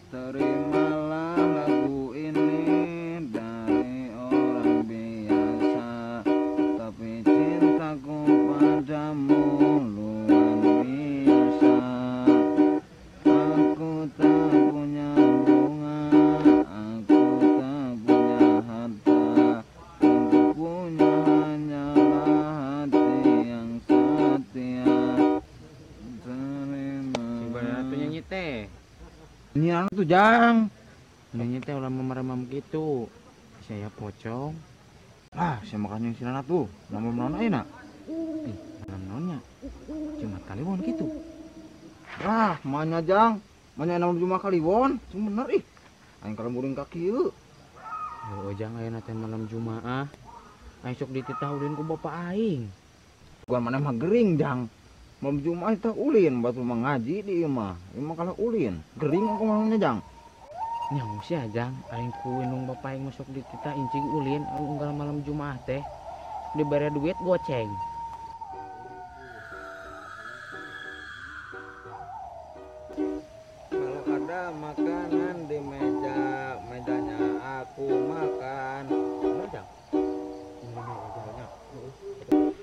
Terimalah lagu ini dari orang biasa, tapi cintaku padamu luar biasa. Aku tak punya bunga, aku tak punya harta, untuk punya hanyalah hati yang setia. Terima. Sebenarnya tuh nyanyi teh. Ini anak tuh Jang. Nyanyi teh ulah memeremam gitu. Saya pocong. Ah, saya makan yang sinana tuh. Nama menona enak. Malam nonnya. Cuma Kaliwon gitu. Ah, mana Jang? Mana nama cuma Kaliwon? Cuma bener ih. Aing kalau muring kaki yuk. Oh, jangan ayeuna teh malam Jumaah. Aing sok dititahulin ku bapak aing. Gua mana mah gering Jang. Malam Jumat itu ulin, batu mengaji di ieu mah. Ieu mah kalau ulin, gering aku malamnya Jang. Nyaho sia Jang, aing ku indung bapak aing masuk dititah incing ulin unggal malam Jumaah teh. Dibere duit goceng. Kalau ada makanan di mejanya aku makan. Bener Jang?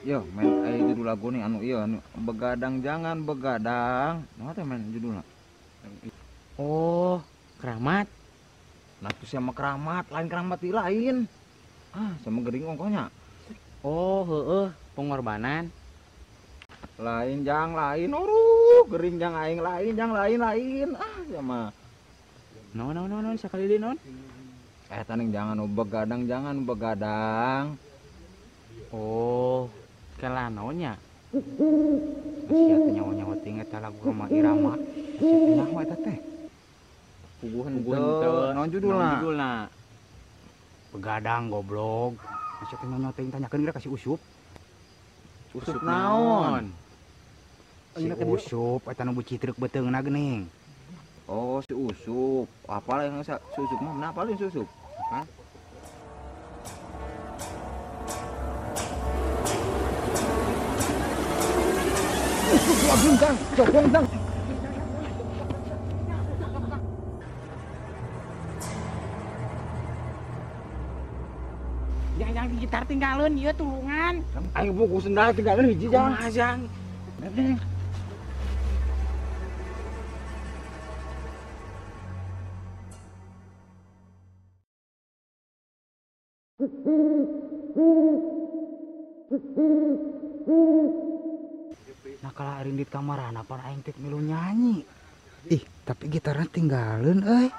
Yo, main judul lagu nih anu iya anu begadang jangan begadang. Nah, teh main judulnya. Oh, keramat. Nah, itu sama keramat, lain keramat di lain. Ah, sama gering ongkonya. Oh, heueuh, pengorbanan. Lain jang lain, gering jang aing lain jang lain. Ah, sama. No, sekali deui non. Taning jangan begadang jangan begadang. Oh, kelanonya. Sia teh nyawa-nyawa tinggal eta lagu Roma Irama. Sia teh nyaho eta teh? Puguh Henteu, naon judulna? Begadang goblok. Sia teh nyawa teh tanyakeun geura ka si Usup. Usup naon? Si Usup eta nu bucitreuk beuteungna geuning. Oh, si Usup. Apalah yang si Usup mah? Kenapa si Usup? Hah? Jogong, Jang. Yang di gitar tinggalin ieu tulungan. Aing buku sendal tinggalin hiji Jang. Kumaha Jang? Nah kalau aing di kamarana pan aing teh milu nyanyi. Ih, tapi gitarnya tinggalin euy.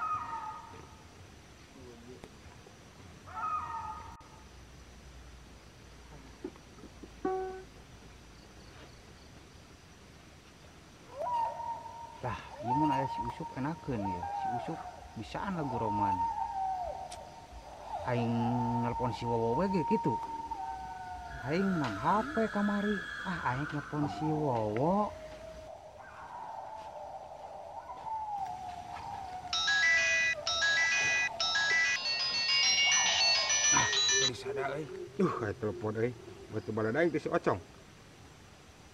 Lah, ieu mun aya si Usup enakeun ya. Si Usup bisaan lagu roman. Aing nelpon si Wowo we ge kitu. Aing nang HP kamari. Ah, aing nelpon si Wowo. Ah, jadi sadar euy. Kayak telepon euy. Batu baladaing teh si Ocong.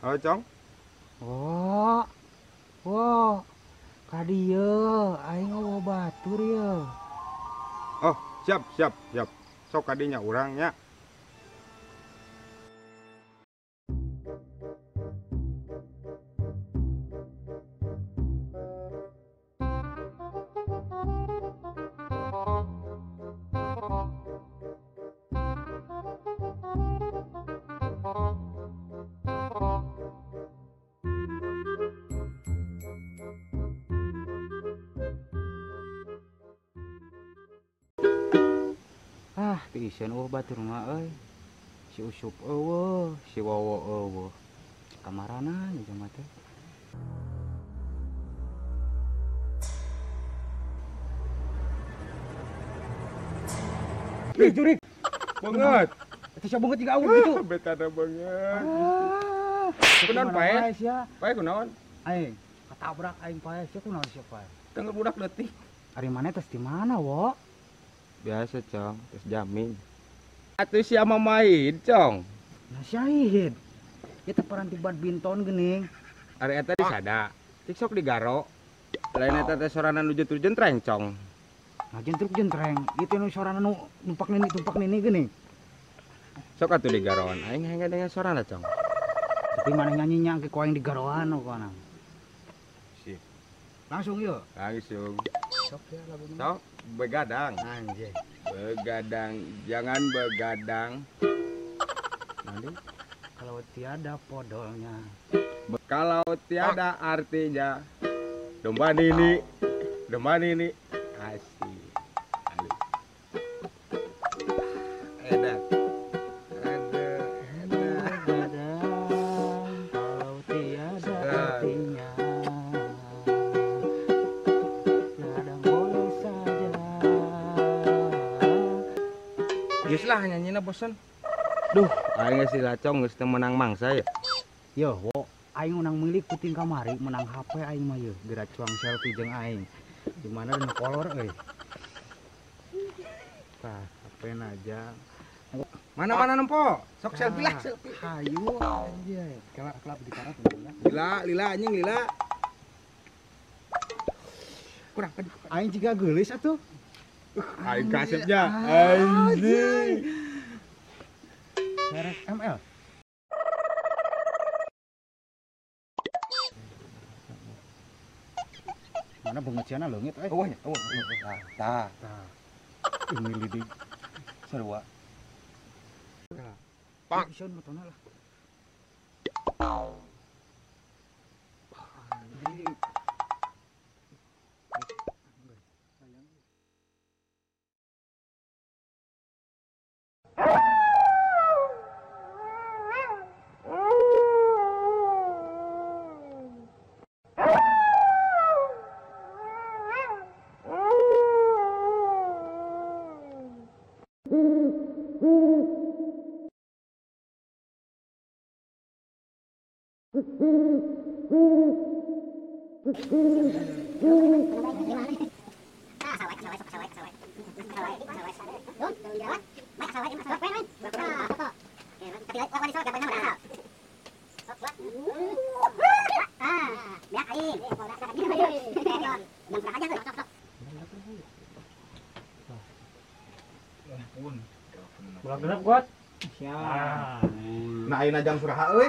Halo, Cong. Oh, wow, kadieu, aing mau batur ya. Oh, siap. Sok kadinya urangnya. Ah, teu iseun batur mah euy. Si Usup eueuh, si Wowo eueuh. kamarana jelema teh. Jurik. Banget. Eta sia banget jiga awet gitu. Betana banget. Ah. Kunaon pae? sia? Pae kunaon? Aing katabrak aing pae sia kunaon sia pae? Tengah budak leutik. Ari mana tes di mana, Wo? Biasa, Cong. Tes jamin. Atuh sia mah main, Cong. Nah syahid. Eta paranti badminton geuning. Ari eta di sada. Cik sok digaro. Lain eta teh soranan nu jentur-jentreng trencong. Nah jentruk-jentreng, itu nu sorana nu numpak nini geuning. Sok atuh digaroan. Aing henge dengan sorana, Cong. Tapi mana nyanyinya ke koeng di garoan kana. Sip. Langsung yuk. Langsung. Sok ya lagu ini. Sok begadang. Anjay. Begadang, jangan begadang. Nanti Kalau tiada podolnya. kalau tiada artinya domba nini asik. Edan. Begadang kalau tiada artinya. Kadang boleh saja. Geus lah nyanyina bosan. Duh, aing si Lacong geus teu menang mangsa ya. Yo, Wo, aing menang milik puting kamari, menang HP aing mah yeuh, geura cuang selfie jeung aing. Di mana dan kolor euy. Tah, HP aja. Mana nempo? Sok selfie lah, selfie. Hayu anjay. Kelap di karat ya. Lila anjing lila. Kurang kan. Aing juga geulis atuh. Aing kasepnya anjing. Merek ML. Mana bengeciana leungit euy. Eueuh nya, eueuh. Tah. Ini lidik. Sarua. Pak, sound motona lah. Gerak kuat. Siap. Nah, ayeuna jam suraha euy?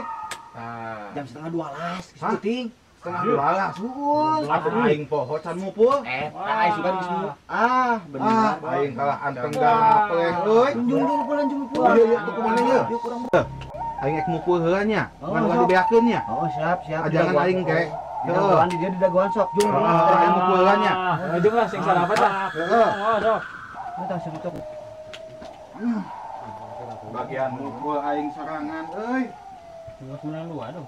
Jam setengah 12 Hah? syuting. Setengah 12. Suul. Aing poho can mupul. Aing suka di semua. Bener. Aing kalah anteng gapeh euy. Junjung pulang junjung Oh iya iya tuh kumaha ye? Dia kurang. Aing ek mupul heula nya. Oh, Ngan sok. dibeakeun nya. Oh, siap. Ajangan aing ke. Di dagoan di dia di dagoan sok jung. Aing mupul heula nya. Jeung lah sing sarapat lah. Heeh. Oh, sok. Kita sing tok. Bagian mupul aing sorangan euy. Geus menang dua aduh.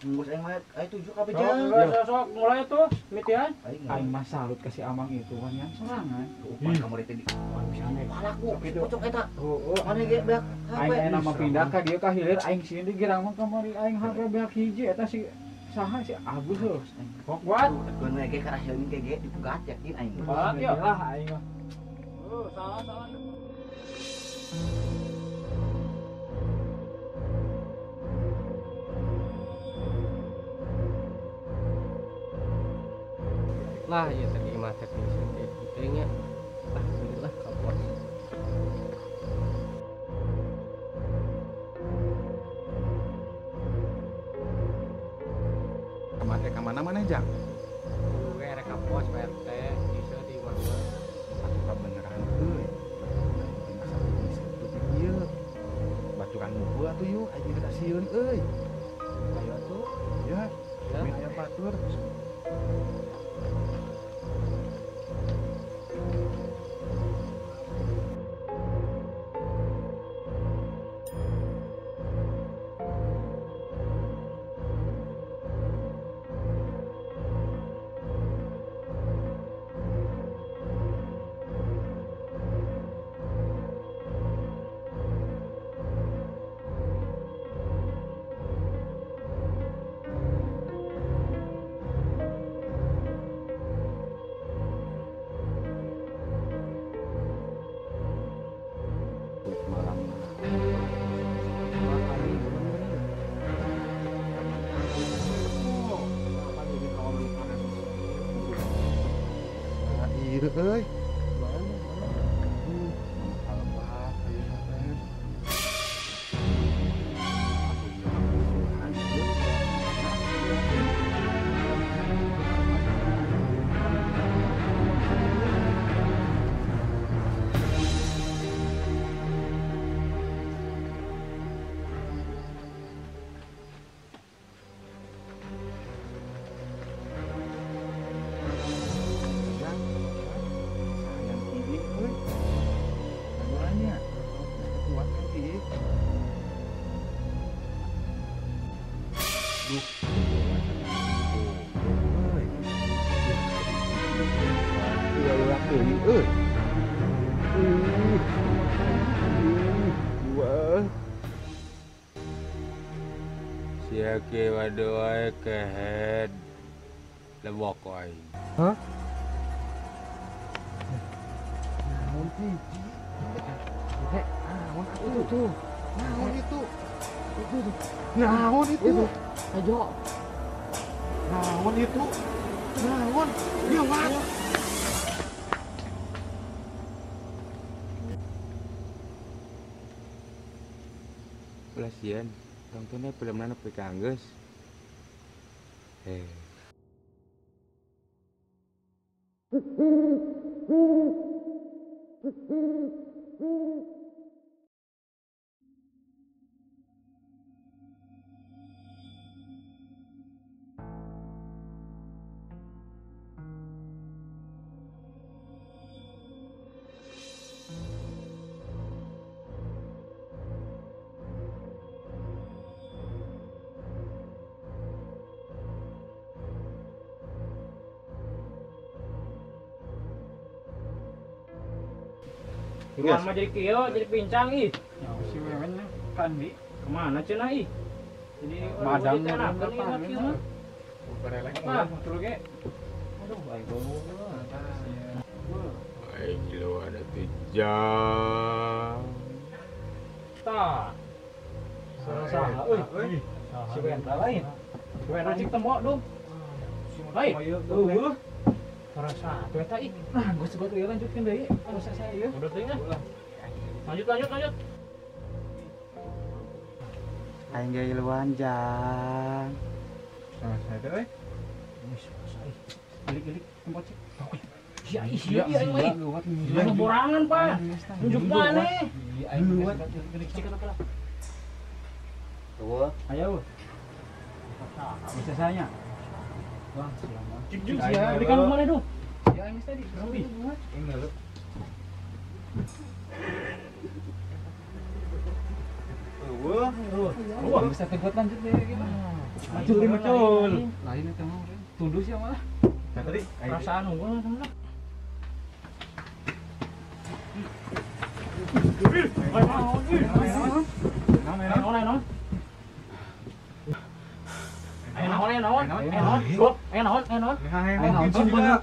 Nggus aing mah aya 7 ka beja. Sok mulai tuh mitian. Aing mah salut ka si Amang itu kan yang sorangan. Upah kamari teh di pisan we. Aku cocok eta. Oh, Ane ge beak Aing aya nama pindah ka dieu ka hilir aing sini girang mah kamari aing HP beak hiji eta si saha si Agus heuh. kok kuat. Keun we ge ka hasilin ge ge dipegat yakin aing. Kuat ya lah aing mah. Salah. Lah ya tadi mah teknis nya. Alhamdulillah kapot. Kemana mana jang? Gue rek kapos PRT bisa di mana. Satu beneran euy. Ieu. Baturan mupul atuh yuk, aja kita sieun euy. Ayo atuh. Ya. Min aya batur. ieu euy. Albat ayeuna teh. Sayang ini euy. Kaduanya. Kuat kan ieu. Duh. Euy. Ieu lelak teuing euy. Wah. Sia ke wadoe kehead lebok wae. Naon hiji? Naon atuh tuh? Naon itu? Naon itu? Ajo. Naon itu? Naon? Lewat. Ulah sieun, tongtonna filmna nepi ka geus. Ruang mah jadi kieu, jadi pincang ih. Ya, si wewen kan di Kemana cenah ih? Jadi madang teh enakeun ieu mah kieu mah. Berelek. Apa? Betul ge. Aduh, baik banget. Aing lu ada tijang. Tah. Saha euy. Si Wenta lain. Si Wenta cik tembok dong. Hai. Eueuh. Perasa atuh eta ih. Nah, gue sebut ieu lanjutkeun deui proses saya ieu. Udah teuing ah. Lanjut. Aing ge iluan jang. Nah, saya teh euy. Gilik tempat cik. Sia ih Iya, sia ih mah. lewat Mana borangan, Pak? Tunjuk mana? Iya, aing lewat. Cik apa lah? Tuh. Ayo. Bisa saya. Wah, siapa? Cik sia. Belikan mana dong? Ya, ini tadi. Rambi. Ini lu. Wah, bisa tegot lanjut deh kita. Macul di macul. Lain itu mah. Tundus ya malah. Tadi Perasaan unggul teman.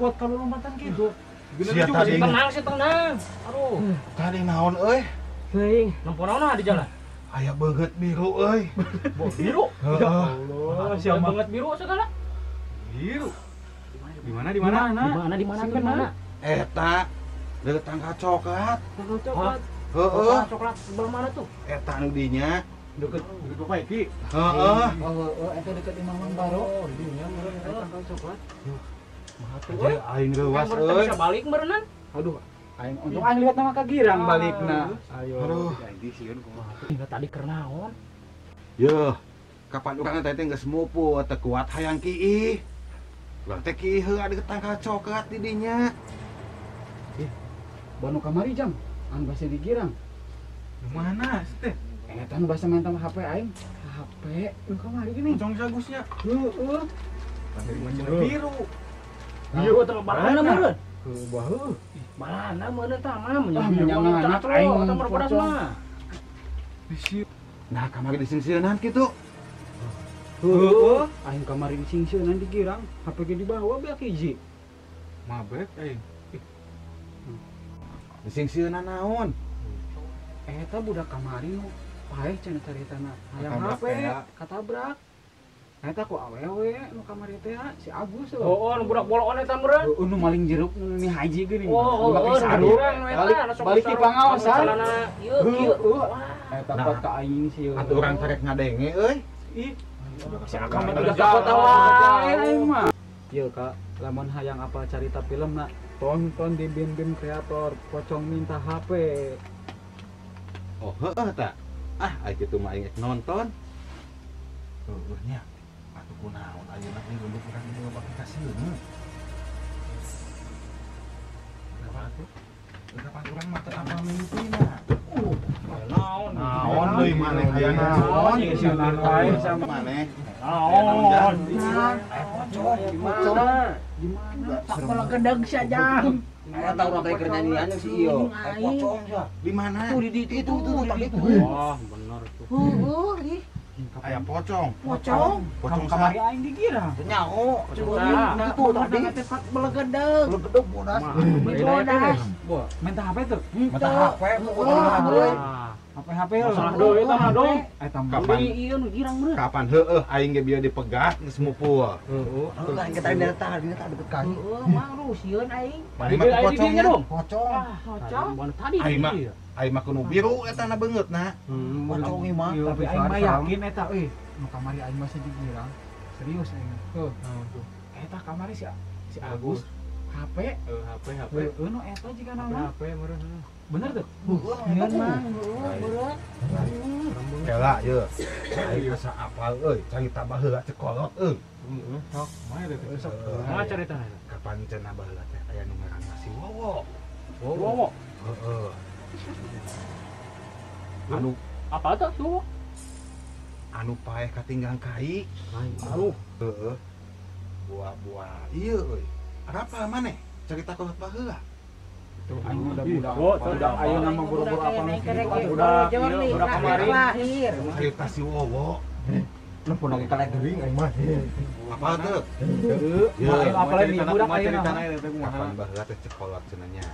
Kuat kalau lompatan gitu. Sia tadi. Tenang. Aduh, Tadi naon euy? teuing. Lampunaonna di jalan. Aya beungeut biru euy. Biru. Heeh. Allah, Siapa banget biru segala? Biru. Di mana? Di mana? Di mana? Eta deukeut tangka coklat. Coklat. Heeh. Coklat sebelah mana tuh? Eta nu dinya. Deket Papaiki. Heeh. Oh, eta deket Imam Baro. Tangkal coklat. Aja aing leuwas Yang euy. bisa balik berenang. Aduh, aing untung aing lihat nama Kagirang balikna. Ayo. Aduh. Jadi sieun kumaha. Enggak tadi kernaon. Yeuh, kapan urang teh geus mupu teu kuat hayang kiih. Urang teh kiih heula deukeut tangka coklat di dinya. Banu kamari jam, anu basa di Girang. Mana teh? Eta nu basa main sama HP aing. HP nu kamari gini. Cong sagusnya. Heeh. Biru. Biru teh balana meureun. Baheul. Balana meureun tah mah menyangan anak aing tah mah pedas pocong. mah. Nah, kamari disingsieunan kitu. Heeh. Aing kamari disingsieunan di Girang, HP ge dibawa beak hiji. Mabek aing. Disingsieunan naon? Eta budak kamari nu paeh cenah caritana. Hayang Katabrak HP, teh. katabrak. Eta ku awewe nu kamari teh si Agus. Oh, nu budak bolon eta meureun. Nu maling jeruk nu ni haji geuning. Oh, balik ti pangaosan. Ieu. Eta pot ka aing sieun. Atuh urang tarek ngadenge euy. Ih, Si Akang mah udah tidak dapat tawain aing mah. Ieu Kak, lamun hayang apal carita filmna, tonton di Bim Kreator, pocong minta HP. Oh, heueuh ta. Ah, ai kitu mah aing nonton. Heueuh nya. Atuh kunaon ayeuna ieu untuk urang ieu aplikasieun. Berapa atuh? Berapa urang mah teu apa mimpina. Naon deui maneh aya naon? Sieunan lain sama Maneh. naon? Gimana? Tak melekedeg saja. Eta urang teh keur nyanyian si ieu. Pocong sia. Di mana? Tuh di itu tadi itu. Wah, bener tuh. Aya pocong. Pocong. Pocong Kamari aing digirang. Nyaho. Nah, Itu tadi. Tepat melekedeg. Legedeg bodas. Bodas. Minta HP tuh. Mata HP HP Masalah deui eta mah dong. Eta Kapan? Ieu nu girang meureun. Kapan heueuh aing ge bieu dipegat geus mupul. Kan kita dari tadi deket kaki. Mari mah Ayo di dinya dong. Pocong. Mana tadi? Aing mah aing mah kudu biru eta na beungeutna. Pocong ieu mah. Tapi aing mah yakin eta nu kamari aing masih digirang. Serius aing. Tuh. Eta kamari si Agus HP. HP. Nu eta jiga nama. HP meureun. Bener tuh. Nyeun mah. Kela ye. Aing asa apal euy, carita baheula teh kolot euy. Sok, mah teh sok. Mah caritana. Kapan cenah baheula teh aya nu ngaranna si Wowo. Wowo. Heeh. Apa tuh tuh? Anu paeh katinggang kai. Aduh. Heeh. Buah-buah ieu euy. Apa maneh? Carita kolot baheula. Tuh aing udah Oh, budak. udah Ayo nama buru-buru apa udah kemarin. Carita si Wowo. Lepun lagi kalek geuring aing mah. Apa tuh? Ya, apalagi budak ayeuna. Kapan baheula teh cek kolot cenanya.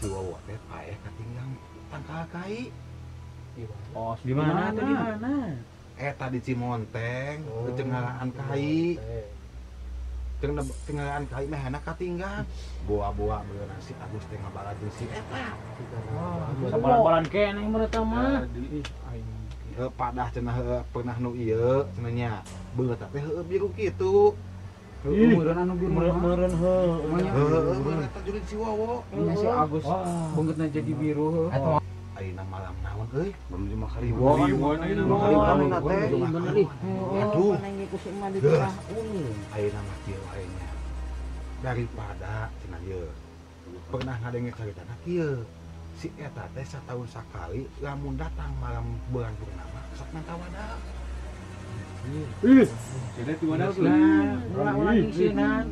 Si Wowo teh paeh katinggang tangkal kai. Oh, Di mana tuh di mana? Eta di Cimonteng, cengalaan kai. Tinggalan kai mah enak katinggal. Buah-buah beuleuh si Agus teh ngabalajeun si eta. Sabalan-balan keneh meureun teh mah. Heuh padah cenah heueuh peunah nu ieu cenanya. Beuleuh teh heueuh biru kitu. Meureun anu biru. Meureun Heueuh beuleuh eta julid si Wowo. Nya si Agus beungeutna jadi biru. Ayeuna malam naon euy? Belum 5 kali Bener ih. Aduh. Ayeuna mah kieu ayeuna. Daripada cenah ieu. Pernah ngadenge caritana kieu. Si eta teh satahun sakali lamun datang malam bulan purnama sok minta wadah. Ih, jadi di mana tuh? Ulah isinan.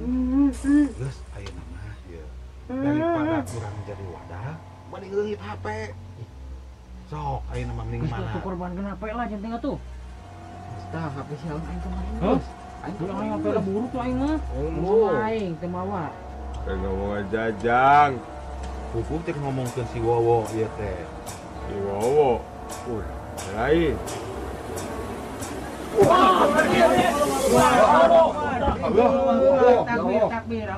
Geus ayeuna mah ieu. Daripada kurang jadi wadah, mending leungit HP. Sok ayeuna mah mending mana? Korban kenapa lah jenting atuh? Tah HP si aing kemarin. Hah? Aing tuh aing apa ada buruk tuh aing mah. Aing teu mawa. Kayak ngomong jajang. Pupuk cek ngomongkeun si Wowo ieu teh. Si Wowo. Lain. Takbir.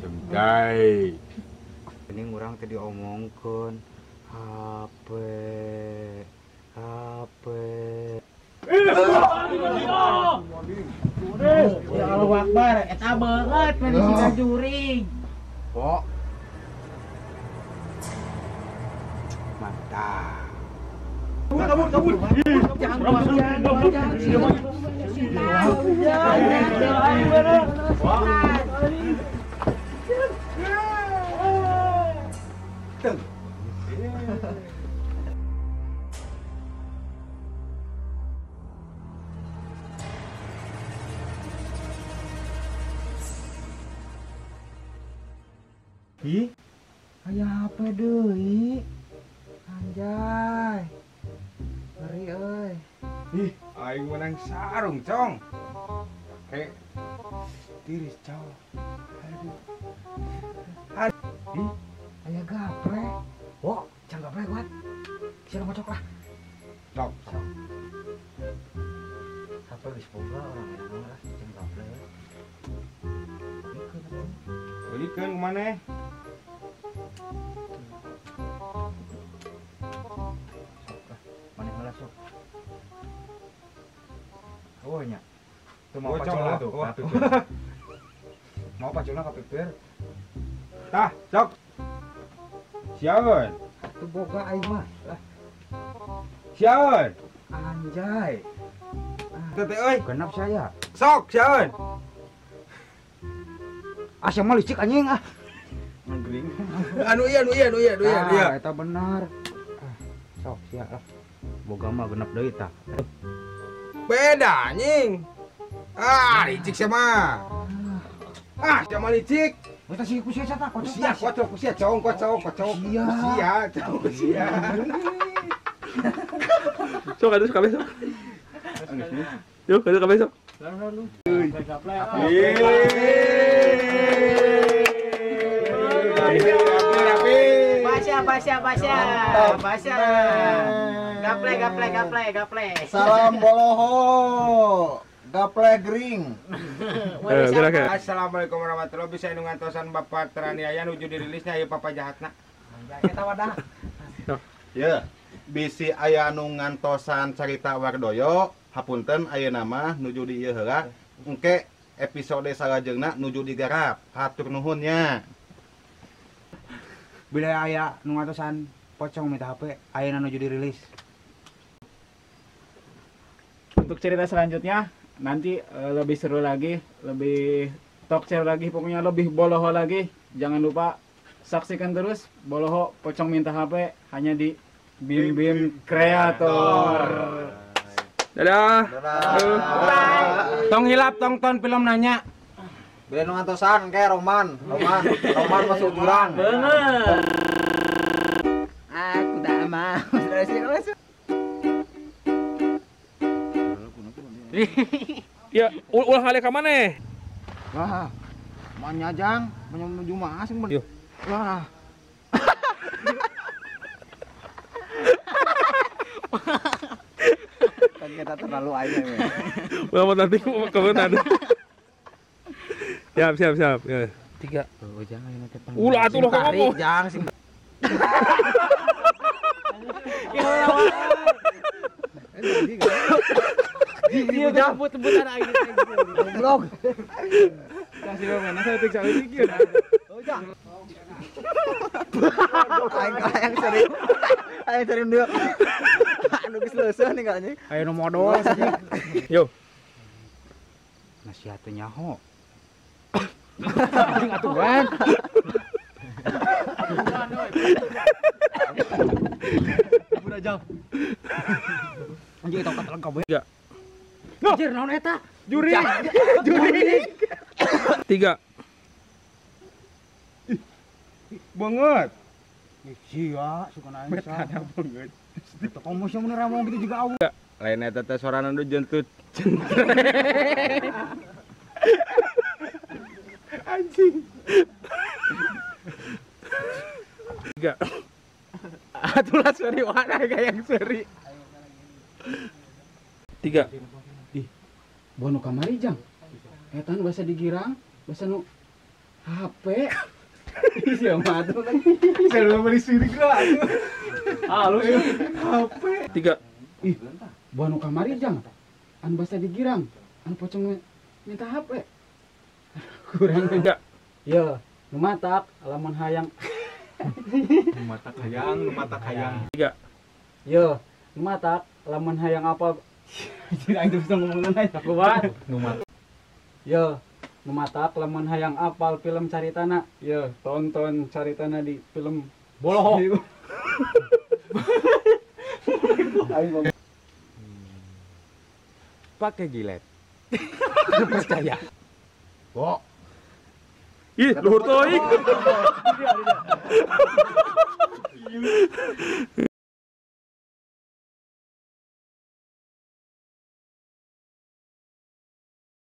Cengkai. Ini urang teh diomongkeun HP. Ya Allah Akbar, eta beungeut meni si juring. Kok mantap. Kabur. Ih, aya HP deui. Anjay. Ngeri euy. Ih, aing menang sarung, Cong. Kayak tiris, Cong. Ih, aya gaplek. Wah, can gaplek kuat. Sira ngocok lah. Cok. HP Geus boga orang yang ngaras jeung gaple. Balikan kemana? Mana heula sok. Oh nya. Tuh mau Oh, pacolna cong, tuh. oh. Kapipir. Mau pacolna kapipir. Tah, sok. Siaun. Tuh boga aing mah. Lah, Siaun. anjay. Tete euy. Genap saya. Sok, siaun. Asa mah licik anjing ah. Ngegering. Anu iya. Eta benar. Sok sia lah. Boga mah genep deui tah. Beda anjing. Licik sama. Sama licik. Eta si ku sia tah kocok. Kusia, kocok, kusia, cong. Sia. Kusia. Sok ada kabeh sok. Yuk, ada kabeh sok. Basya. Gaple. Salam boloho. Gaple gering. Gerak. Assalamualaikum warahmatullahi wabarakatuh. Bisa ngantosan Bapak teraniaya nuju dirilisnya ya Papa jahatna. Eta wadah. Ya, bisi aya anu ngantosan carita Wardoyo, hapunten ayeuna mah nuju di ieu heula. Engke episode salajengna nuju digarap. Hatur nuhun nya. Bila aya nu ngatosan pocong minta HP, ayeuna nuju dirilis. Untuk cerita selanjutnya nanti lebih seru lagi, lebih talk show lagi, pokoknya lebih boloho lagi. Jangan lupa saksikan terus Boloho Pocong Minta HP hanya di Bim Bim Kreator. Dadah. Tong hilap tonton film nanya. Bila nu ngatosan ke Roman masuk jurang. Bener. Aku tak mau. Ya, ulah kali ka maneh. Wah, manyajang, menuju masing Yuk. Wah. Kan kita terlalu aja ya. Mau nanti kebetulan. Siap. Ya. 3. Oh, jangan nanti Ulah atuh lo ngomong. Jangan sing. Dia jabut-butan aja. Blog. Kasih mana saya tik sekali dikit. Aing sering dia. Anu geus leuseun nih kayaknya. Ayo nu modal saja. Yo. Nasihat teh nyaho. Anjing aturan. Udah jauh. Anjing eta katelang kabeh. 3. Anjir naon eta? Juri. 3. Banget. Sia, suka naik. Betana banget. Itu kamu sih bener mau gitu juga awu. Lain eta teh sorana nu jentut. Anjing. 3. Atulah seri mana yang seri. 3. Bono kamari jang. Eta nu basa digirang, basa nu HP. Sia mah atuh kan. Saya beli sirik lah. Halus ya. HP. 3. Bono kamari jang. Anu basa digirang, anu pocong minta HP. Kurang 3. Yo, nu matak lamun hayang. Mata kayang. 3. Yo, nu matak lamun hayang apa? Tidak itu bisa ngomongin aja kuat. Yo, nu matak lamun hayang apal film caritana. Yo, tonton caritana di film Boloho. Pakai gilet. Percaya. Kok Ih, luhur teuing.